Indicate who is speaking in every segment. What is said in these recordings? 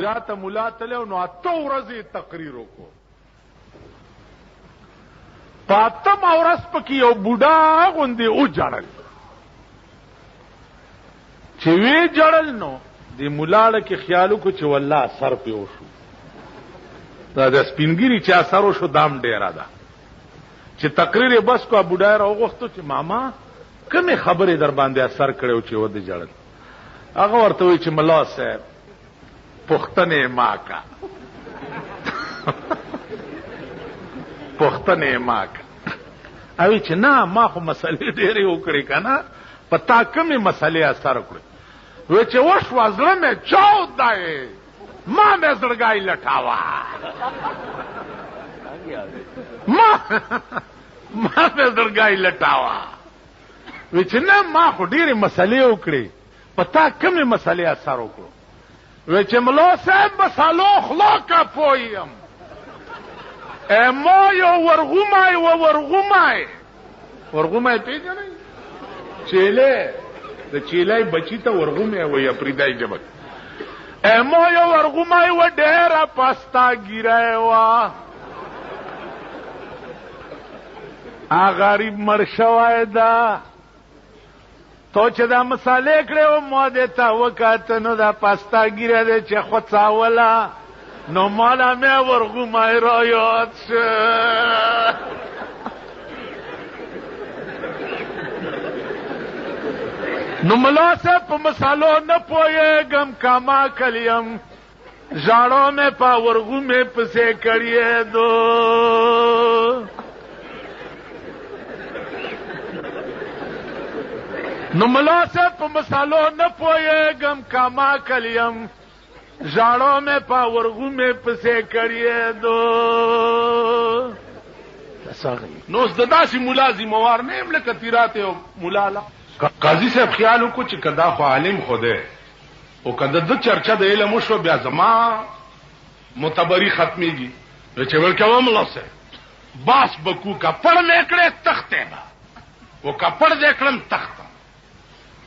Speaker 1: راته مولا تلو نو اته ورځې تقریر وکړو. په اتم ورځ پکې یو بوډا غوندې وجړل، چې وی جړل نو د مولاړه کې خیال وکړو چې والله سر پې وشو. دا د سپینګیري چې اثر وشو دام ډیره ده. چې تقریر بس کو بوډا راوغوښتو چې ماما کومې خبرې در باندې اثر کړو چې ودې جړل. هغه ورته وی چې ملا صاحب پختنه ما کا پختنه ما کا اوی چې نه ما خو مسلې ډېرې وکړې کنه پتا کومې مسلې اثر کړې. وی چې وش وزړه مې چاود دی ما مې زړګای لټاوه ما مې زړګای لټاوه. وی چې نه ما خو ډېرې مسلې وکړې پتا کومې مسلې اثر وکړو. وی چې ملا صاحب مسالو خلاقه پویم ما یو ورغومای و ورغومای پیژنئ چیلې د چیلې بچی ته ورغومای و یا پریدای جبک ما یو ورغومای و ډېره پستا ګیرای و غریب مړ شوی ده تو چې دا مسالې کړې و ما دې ته وکاته نو دا پاستا ګیره دی چې خوڅاوله نو مالا مې ورغومای را یاد شه. نو ملا صاحب په مسالو نه پوهېږم کاما کلیم ژاړو مې په ورغومې پسې کړې دو. نو ملا صاحب په مسالو نه پوهېږم کاما کلیم ژاړو مې په ورغومې پسې کړې دو. نو اوس د داسې مولا ذموار نه یم لکه تیرات یو مولا لا. قاضي صاحب خیال وکړو چې که دا خو عالم خو دی او که د ده چرچه د علم وشوه بیا زما معتبري ختمېږي. چې ویل کوه ملا صاحب باس بکو کپړ مې کړې تختې به او کپړ دې کړم تخته.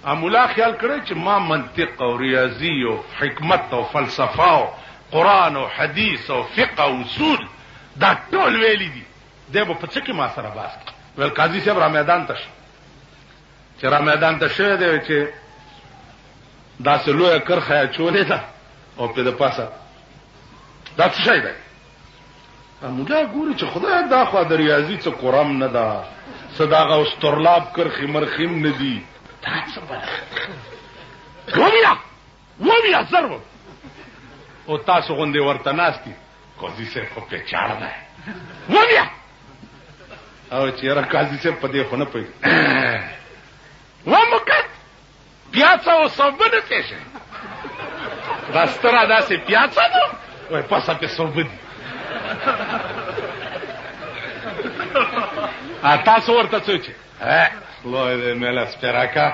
Speaker 1: مولا خیال کړی چې ما منطق او ریاضي او حکمت او فلسفه او قرآن او حدیث او فقه او اصول دا ټول ویلی دي دی به په څه کې ما سره باس کړي. ویل قاضي صاحب را میدان ته شه. چې را میدان ته شوی دی چې داسې لویه کرښه یې اچولې ده او پې د پاسه دا څه شی دی. مولا ګوري چې خدای دا خوا د ریاضي څه قرم نه ده څه د هغه استرلاب کرښې مرخیم نه دي ومیا زر او تاسو غوندې ورته ناست دي قاضي صاحب خو پیچاړ دی ومیا او چې یاره قاضي صاحب په دې خو نه پوهېږي ومکت پیاڅه او صوبه نه پېژني دا ستره داسې پیاڅه ده وایي پسه پې صوبه دي تاسو ورته څه چې خدای دې مېله سپېراکه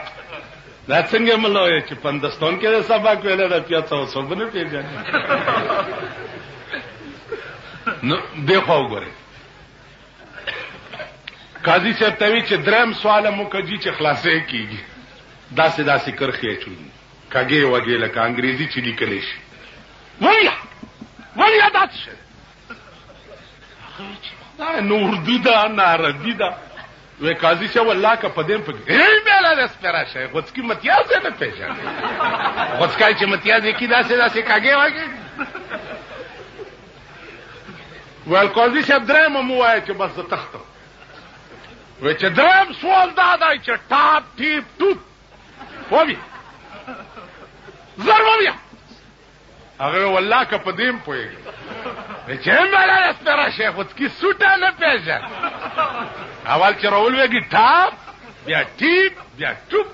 Speaker 1: دا څنګه ملا وایي چې پندستان کې د سبق ویلی ده پیاڅه او صوبه نه پېژني. نو دې خوا وګورئ قاضي صاحب ته وی چې درېم سوال مو کجي چې خلاصې کېږي داسې داسې کرښې اچولي کږې وږې لکه انګریزي چې لیکلی شي. ویا دا څه شی نه اردو ده نه عربي ده. وی قاضي صاحب والله که په دې پکې بیله د سپېره شی غوڅکي متیاز یې نه پېژني غوڅکای چې متیاز یې کي داسې داسې کږې وږې. ویل قاضي صاحب درېیمه مو ووایه چې بس زه تختم. وی چې درېیم سوال دا دی چې ټاپ ټیپ ټوپ وویه زر وویه. هغه والله که په دې م پوهېږي چې بیله د سپېره شی غوڅکي سوټه نه پېژني. اول چې راولوېږي ټاپ بیا ټیپ بیا ټوپ.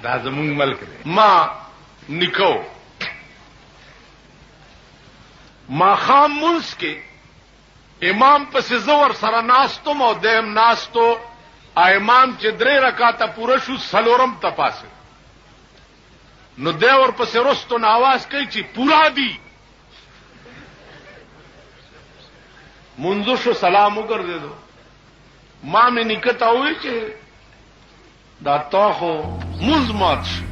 Speaker 1: دا زمونږ ملک دی. ما نیکو ماښام مونځ کې امام پسې زه ورسره ناستم او دیم ناستو امام چې 3 رکاته پوره شو څلورم ته پاسه نو دی ورپسې رستو نه آواز کوي چې پورا دي. منځو شو سلام وګرځېدو ما مې نیکه ته وویل چې دا تا خو مونځ مات شو